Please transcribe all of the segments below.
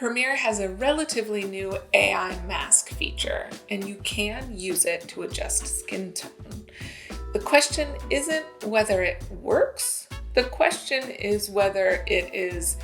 Premiere has a relatively new AI mask feature, and you can use it to adjust skin tone. The question isn't whether it works, the question is whether it is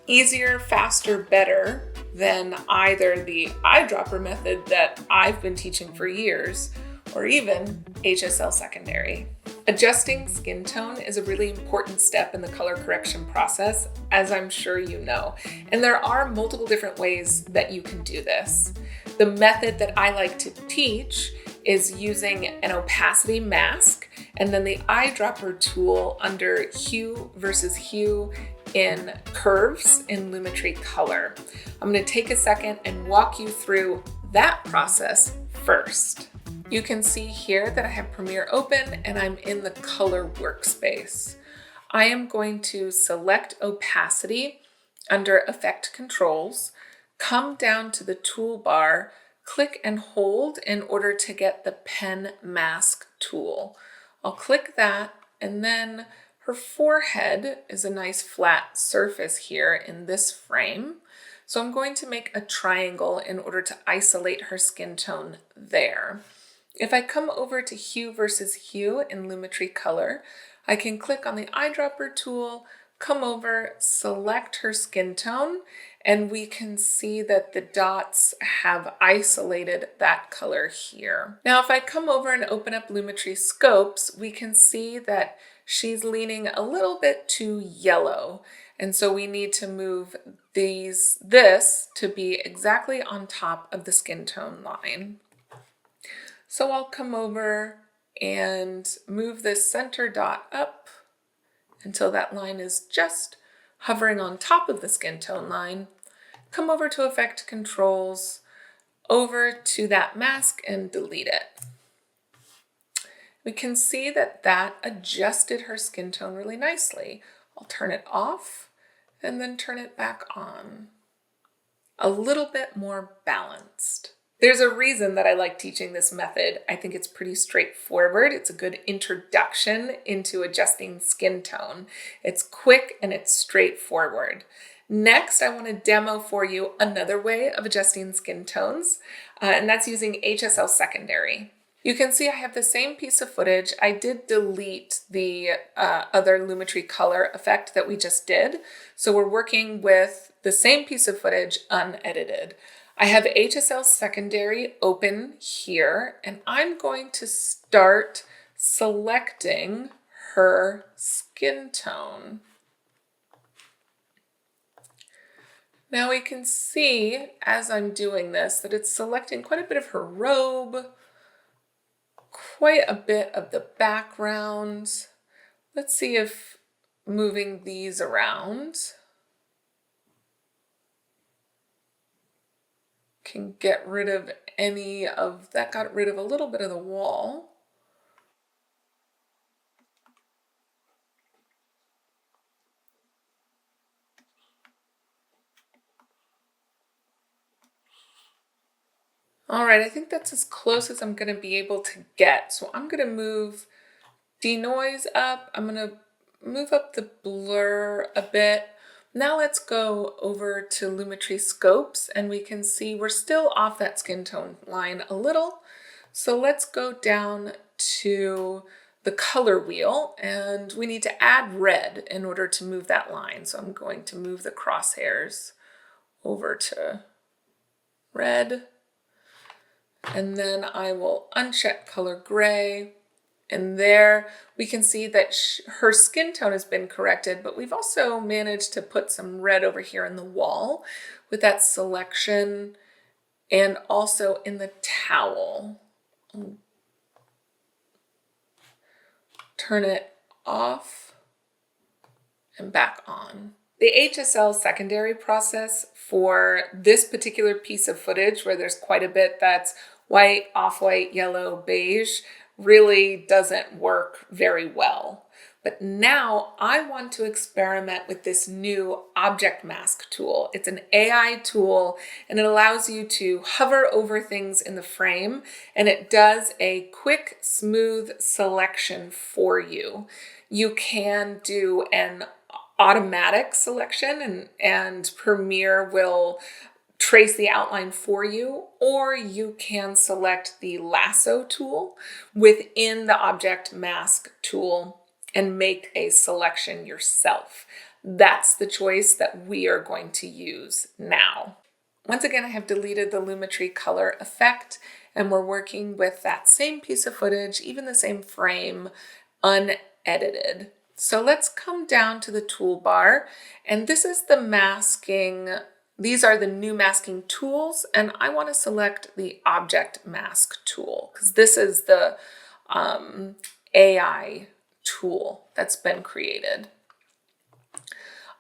easier, faster, better than either the eyedropper method that I've been teaching for years, or even HSL secondary. Adjusting skin tone is a really important step in the color correction process, as I'm sure you know. And there are multiple different ways that you can do this. The method that I like to teach is using an opacity mask and then the eyedropper tool under hue versus hue in curves in Lumetri color. I'm going to take a second and walk you through that process first. You can see here that I have Premiere open and I'm in the color workspace. I am going to select opacity under effect controls, come down to the toolbar, click and hold in order to get the pen mask tool. I'll click that, and then her forehead is a nice flat surface here in this frame. So I'm going to make a triangle in order to isolate her skin tone there. If I come over to hue versus hue in Lumetri color, I can click on the eyedropper tool, come over, select her skin tone, and we can see that the dots have isolated that color here. Now, if I come over and open up Lumetri scopes, we can see that she's leaning a little bit too yellow. And so we need to move this to be exactly on top of the skin tone line. So I'll come over and move this center dot up until that line is just hovering on top of the skin tone line. Come over to Effect Controls, over to that mask and delete it. We can see that that adjusted her skin tone really nicely. I'll turn it off and then turn it back on. A little bit more balanced. There's a reason that I like teaching this method. I think it's pretty straightforward. It's a good introduction into adjusting skin tone. It's quick and it's straightforward. Next, I want to demo for you another way of adjusting skin tones, and that's using HSL secondary. You can see I have the same piece of footage. I did delete the other Lumetri color effect that we just did. So we're working with the same piece of footage unedited. I have HSL secondary open here, and I'm going to start selecting her skin tone. Now we can see as I'm doing this that it's selecting quite a bit of her robe, quite a bit of the background. Let's see if moving these around can get rid of any of that. Got rid of a little bit of the wall. All right, I think that's as close as I'm going to be able to get. So I'm going to move denoise up. I'm going to move up the blur a bit. Now let's go over to Lumetri scopes, and we can see we're still off that skin tone line a little. So let's go down to the color wheel, and we need to add red in order to move that line. So I'm going to move the crosshairs over to red. And then I will uncheck color gray, and there we can see that her skin tone has been corrected, but we've also managed to put some red over here in the wall with that selection and also in the towel. Turn it off and back on. The HSL secondary process for this particular piece of footage, where there's quite a bit that's white, off-white, yellow, beige, really doesn't work very well. But now I want to experiment with this new object mask tool. It's an AI tool, and it allows you to hover over things in the frame, and it does a quick, smooth selection for you. You can do an automatic selection and Premiere will trace the outline for you, or you can select the lasso tool within the object mask tool and make a selection yourself. That's the choice that we are going to use now. Once again, I have deleted the Lumetri color effect, and we're working with that same piece of footage, even the same frame, unedited. So let's come down to the toolbar, and this is the masking. These are the new masking tools, and I want to select the object mask tool because this is the AI tool that's been created.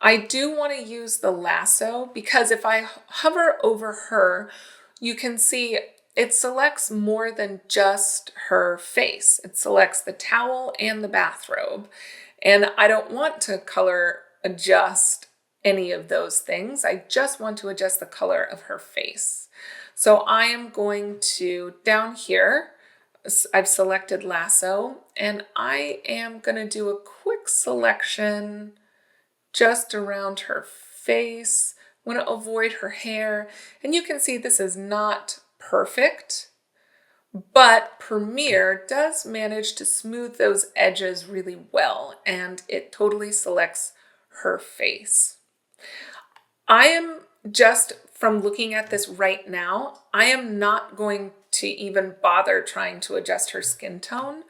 I do want to use the lasso because if I hover over her, you can see it selects more than just her face. It selects the towel and the bathrobe. And I don't want to color adjust any of those things. I just want to adjust the color of her face. So I am going to, down here, I've selected lasso, and I am going to do a quick selection just around her face. I'm going to avoid her hair. And you can see this is not perfect, but Premiere does manage to smooth those edges really well, and it totally selects her face. I am just, from looking at this right now, I am not going to even bother trying to adjust her skin tone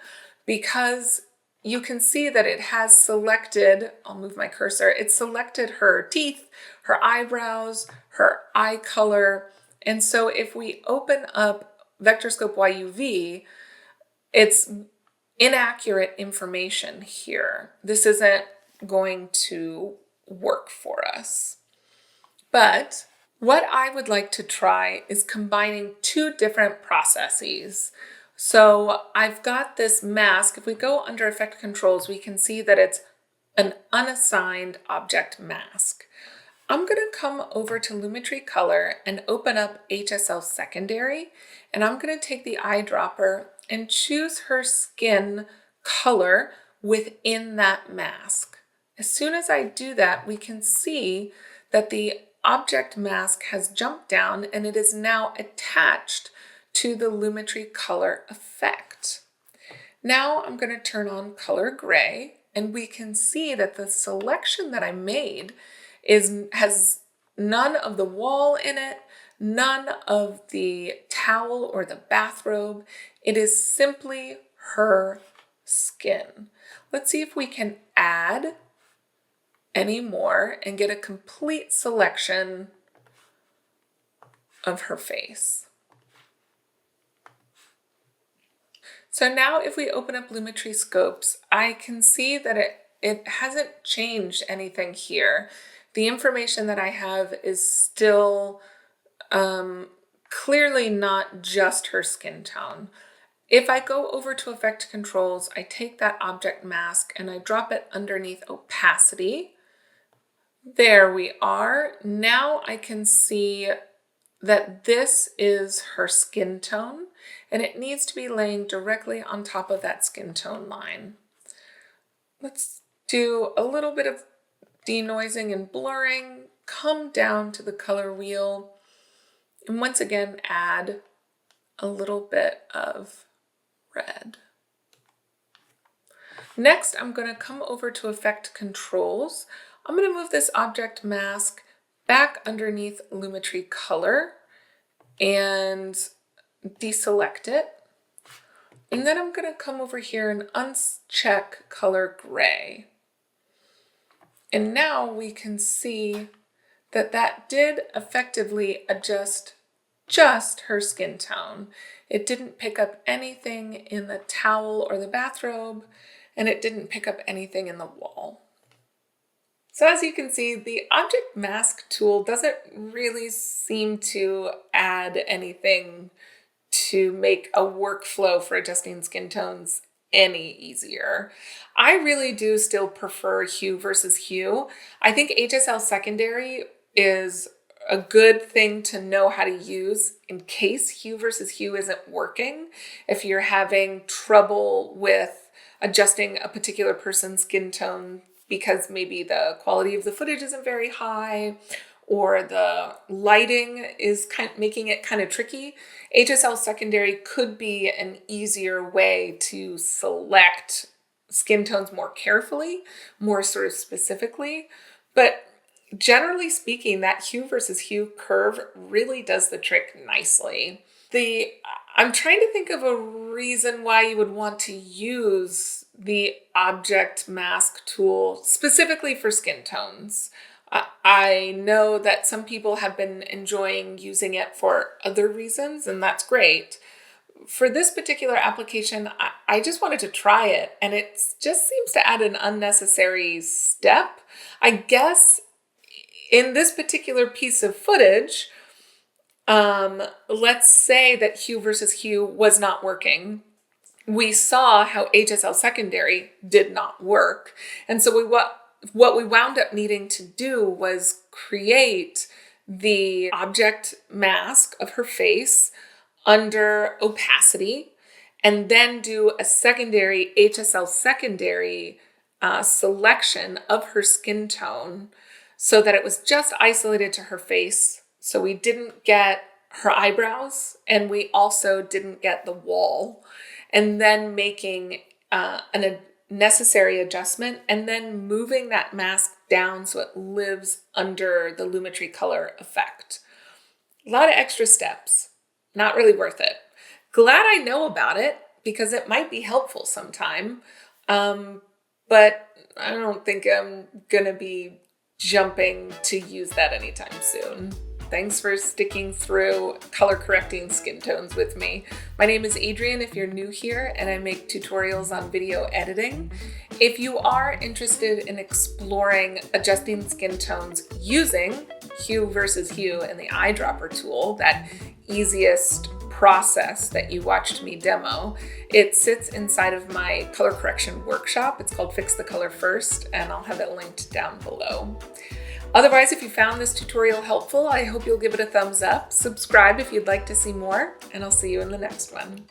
because you can see that it has selected, I'll move my cursor, it selected her teeth, her eyebrows, her eye color. And so if we open up Vectorscope YUV, it's inaccurate information here. This isn't going to work for us. But what I would like to try is combining two different processes. So I've got this mask. If we go under Effect Controls, we can see that it's an unassigned object mask. I'm going to come over to Lumetri Color and open up HSL Secondary, and I'm going to take the eyedropper and choose her skin color within that mask. As soon as I do that, we can see that the object mask has jumped down and it is now attached to the Lumetri Color effect. Now I'm going to turn on Color Gray, and we can see that the selection that I made has none of the wall in it, none of the towel or the bathrobe. It is simply her skin. Let's see if we can add any more and get a complete selection of her face. So now if we open up Lumetri Scopes, I can see that it hasn't changed anything here. The information that I have is still clearly not just her skin tone. If I go over to Effect Controls, I take that object mask and I drop it underneath opacity. There we are. Now I can see that this is her skin tone, and it needs to be laying directly on top of that skin tone line. Let's do a little bit of denoising and blurring, come down to the color wheel, and once again add a little bit of red. Next, I'm going to come over to Effect Controls. I'm going to move this object mask back underneath Lumetri Color and deselect it. And then I'm going to come over here and uncheck Color Gray. And now we can see that that did effectively adjust just her skin tone. It didn't pick up anything in the towel or the bathrobe, and it didn't pick up anything in the wall. So as you can see, the object mask tool doesn't really seem to add anything to make a workflow for adjusting skin tones any easier. I really do still prefer hue versus hue. I think HSL Secondary is a good thing to know how to use in case hue versus hue isn't working. If you're having trouble with adjusting a particular person's skin tone because maybe the quality of the footage isn't very high or the lighting is making it kind of tricky, HSL secondary could be an easier way to select skin tones more carefully, more sort of specifically. But generally speaking, that hue versus hue curve really does the trick nicely. I'm trying to think of a reason why you would want to use the object mask tool specifically for skin tones. I know that some people have been enjoying using it for other reasons, and that's great. For this particular application, I just wanted to try it, and it just seems to add an unnecessary step. I guess in this particular piece of footage, let's say that hue versus hue was not working. We saw how HSL secondary did not work. And so what we wound up needing to do was create the object mask of her face under opacity, and then do a secondary HSL secondary selection of her skin tone so that it was just isolated to her face. So we didn't get her eyebrows, and we also didn't get the wall, and then making a necessary adjustment, and then moving that mask down so it lives under the Lumetri color effect. A lot of extra steps, not really worth it. Glad I know about it because it might be helpful sometime, but I don't think I'm gonna be jumping to use that anytime soon. Thanks for sticking through color correcting skin tones with me. My name is Adrienne if you're new here, and I make tutorials on video editing. If you are interested in exploring adjusting skin tones using hue versus hue and the eyedropper tool, that easiest process that you watched me demo, it sits inside of my color correction workshop. It's called Fix the Color First, and I'll have it linked down below. Otherwise, if you found this tutorial helpful, I hope you'll give it a thumbs up, subscribe if you'd like to see more, and I'll see you in the next one.